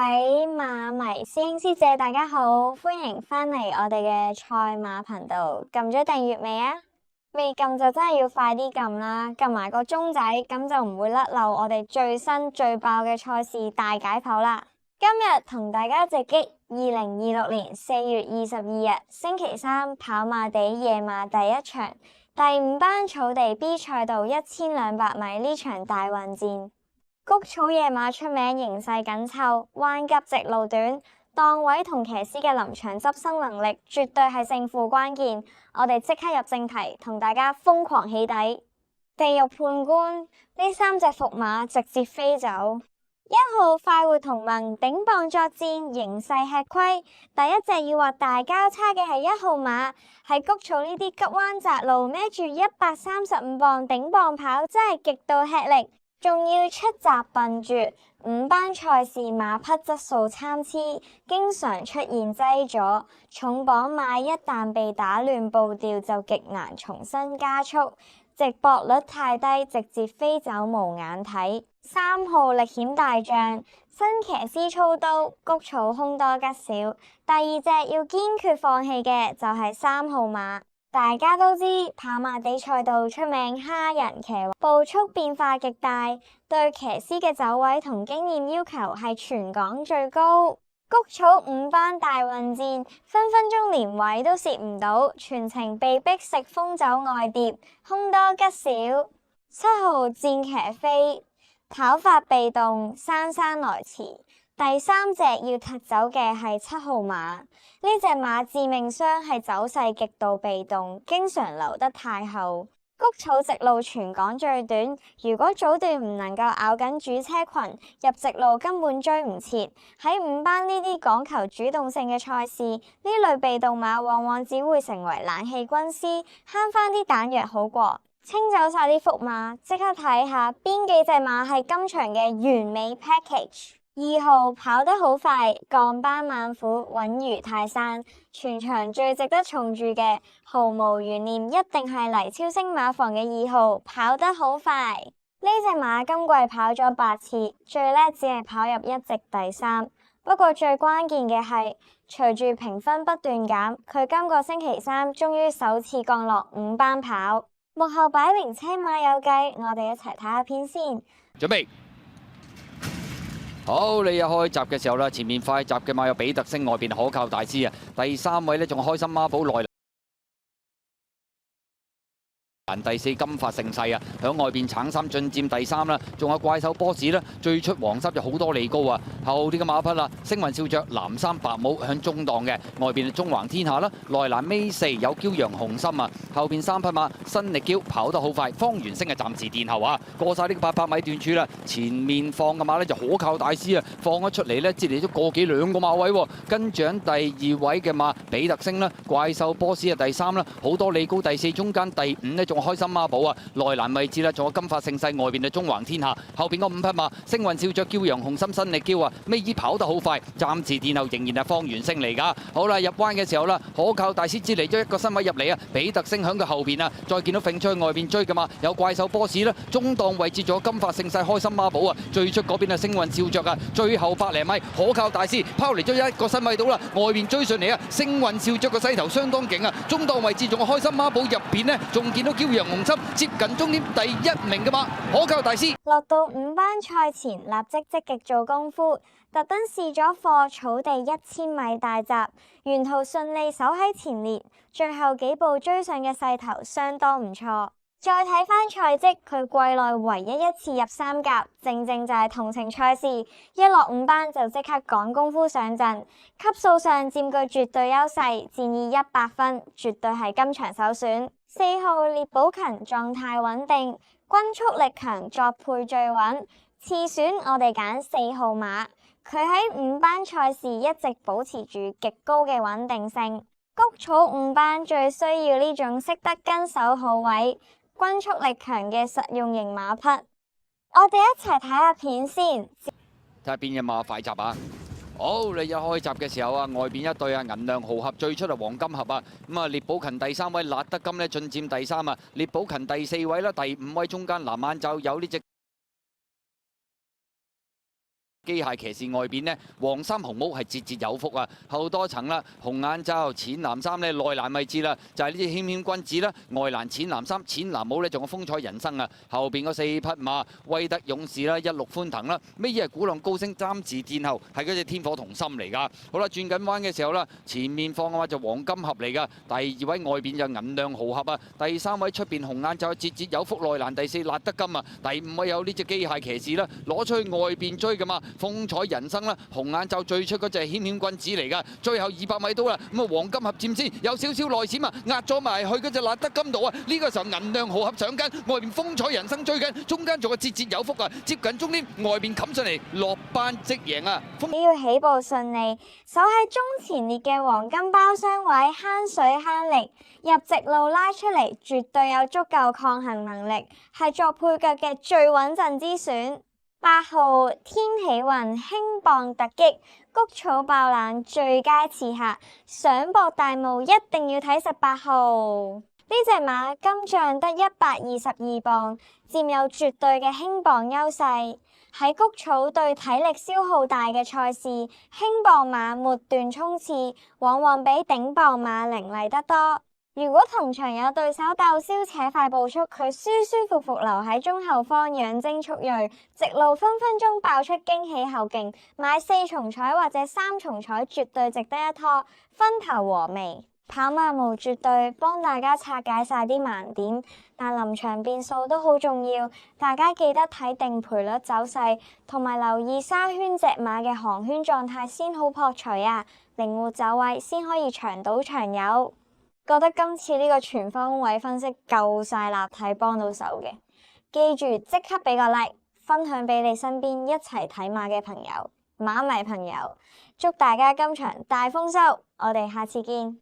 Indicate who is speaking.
Speaker 1: 位馬迷師兄師姐，大家好，歡迎返嚟我哋嘅賽馬頻道。撳咗訂閱未啊？未撳就真係要快啲撳啦，撳埋個鐘仔，咁就唔會甩漏我哋最新最爆嘅賽事大解剖啦。今日同大家直擊2026年4月22日星期三跑馬地夜馬第一場第5班草地 B 賽道1200米呢場大混戰。谷草夜馬出名形勢緊湊，彎急直路短，檔位同騎師嘅臨場執生能力絕對係勝負關鍵。我哋即刻入正題，同大家瘋狂起底。地獄判官呢3隻伏馬直接飛走。1號快活同盟頂磅作戰，形勢吃虧。第一隻要話大交叉嘅係1號馬，喺谷草呢啲急彎窄路孭住135磅頂磅跑，真係極度吃力。仲要出閘笨拙，5班賽事馬匹質素參差，經常出現擠阻。重磅馬一旦被打亂步調，就極難重新加速。直播率太低，直接飛走無眼睇。3號力險大將，新騎師操刀，谷草凶多吉少。第二隻要堅決放棄嘅就係3號馬。大家都知跑馬地賽道出名蝦人騎，步速變化極大，對騎師嘅走位同經驗要求係全港最高。谷草5班大混戰，分分鐘連位都攝唔到，全程被逼食風走外碟，凶多吉少。7號戰騎飛，跑法被動，姍姍來遲。第3隻要踢走嘅係7號馬，呢隻馬致命傷係走勢極度被動，經常留得太後。谷草直路全港最短，如果早段唔能夠咬緊主車群，入直路根本追唔切。喺5班呢啲講求主動性嘅賽事，呢類被動馬往往只會成為冷氣軍師，慳翻啲彈藥好過。清走晒啲伏馬，即刻睇下邊幾隻馬係今場嘅完美 package。2號跑得好快，降班猛虎穩如泰山，全場最值得重注嘅，毫無懸念，一定係黎超星馬房嘅2號，跑得好快。呢隻馬今季跑咗8次，最叻只係跑入1席第3。不過最關鍵嘅係，隨住評分不斷減，佢今個星期三終於首次降落5班跑。幕後擺明車馬有計，我哋一齊睇下片先。
Speaker 2: 準備好，你一開閘嘅時候啦，前面快閘嘅馬有比特星，外邊可靠大師啊，第3位呢，仲開心孖寶內。第4金發盛世啊，響外邊橙衫進佔第3啦，仲有怪獸波士啦，最出黃衫就好多利高啊。後啲嘅馬匹啦，星雲笑着藍衫白帽向中檔嘅，外邊中橫天下啦，內欄尾4有驕陽紅心啊，後邊3匹馬新力驕跑得好快，方圓星係暫時殿後啊，過晒呢個800米段處啦，前面放嘅馬呢就可靠大師啊，放咗出嚟呢，接嚟咗個幾兩個馬位喎，跟住喺第2位嘅馬比特星啦，怪獸波士啊第3啦，好多利高第4，中間第5呢仲開心孖寶啊，內欄位置啦，仲有金發盛世，外邊就中橫天下，後邊嗰5匹馬星雲笑着驕陽紅心新力驕啊，尾二跑得好快，暫時殿後仍然係方圓星嚟噶。好啦，入彎嘅時候啦，可靠大師之嚟咗一個身位入嚟啊，比特星響佢後邊啊，再見到揈出去外邊追嘅嘛，有怪獸波士啦，中檔位置仲有金發盛世開心孖寶啊，最出嗰邊係星雲笑着啊，最後100零米可靠大師拋嚟咗一個身位到啦，外邊追上嚟啊，星雲笑着個勢頭相當勁啊，中檔位置仲有開心孖寶入邊呢，仲見到驕陽紅心接近終點第1名嘅馬可靠大師。
Speaker 1: 落到5班賽前，立即積極做功夫，特登試咗課草地1000米大閘，沿途順利守喺前列，最後幾步追上嘅勢頭相當唔錯。再睇翻賽績，佢季內唯一一次入3甲，正正就係同程賽事，一落5班就即刻趕功夫上陣，級數上佔據絕對優勢，戰意100分，絕對係今場首選。4號獵寶勤狀態穩定，均速力強，作配最穩。次選我哋揀4號馬，佢喺5班賽事一直保持住極高嘅穩定性。谷草5班最需要呢種識得跟手好位、均速力強嘅實用型馬匹。我哋一齊睇下片先，睇
Speaker 2: 下邊隻馬快閘啊！好，你一開閘嘅時候啊，外邊一對啊銀亮豪俠最出啊黃金俠啊，咁啊獵寶勤第3位，辣德金呢進佔第3啊，獵寶勤第4位啦，第5位中間藍眼罩有呢隻機械騎士外邊呢，黃衫紅帽係節節有福啊，後多層啦，紅眼罩、淺藍衫呢，內欄位置啦，就係呢隻謙謙君子啦，外欄淺藍衫、淺藍帽呢，仲有風采人生啊，後邊嗰4匹馬威德勇士啦，一路歡騰啦，尾二係鼓浪高升3字殿後，係嗰隻天火同心嚟㗎。好啦，轉緊彎嘅時候啦，前面放嘅話就黃金盒嚟㗎，第2位外邊就銀亮豪俠啊，第3位出邊紅眼罩節節有福內欄，第4辣德金啊，第5位有呢隻機械騎士啦，攞出去外邊追㗎嘛，風采人生啦，紅眼罩最出嗰隻謙謙君子嚟㗎，最後200米到啦，咁啊黃金盒佔先，有少少內閃啊，壓咗埋去嗰隻辣德金度啊，呢個時候銀亮豪俠上緊，外邊風采人生追緊，中間仲有節節有福啊，接近終點外邊冚上嚟落班即贏啊！
Speaker 1: 只要起步順利，守喺中前列嘅黃金包廂位慳水慳力，入直路拉出嚟，絕對有足夠抗衡能力，係作配腳嘅最穩陣之選。8號天喜運輕磅突擊，谷草爆冷最佳刺客，想搏大霧一定要睇18號。呢隻馬金像得122磅，佔有絕對嘅輕磅優勢。喺谷草對體力消耗大嘅賽事，輕磅馬末段衝刺，往往比頂磅馬凌厲得多。如果同場有對手鬥消且快步速，佢舒舒服服留喺中後方養精蓄銳，直路分分鐘爆出驚喜後勁，買4重彩或者3重彩絕對值得一拖，分頭和味。跑馬無絕對，幫大家拆解晒啲盲點，但臨場變數都好重要，大家記得睇定賠率走勢，同埋留意沙圈隻馬嘅航圈狀態先好撲隨啊！靈活走位先可以長賭長有。覺得今次呢個全方位分析夠晒立體，幫到手嘅，記住即刻俾個 like， 分享俾你身邊一齊睇馬嘅朋友、馬迷朋友，祝大家今場大豐收！我哋下次見。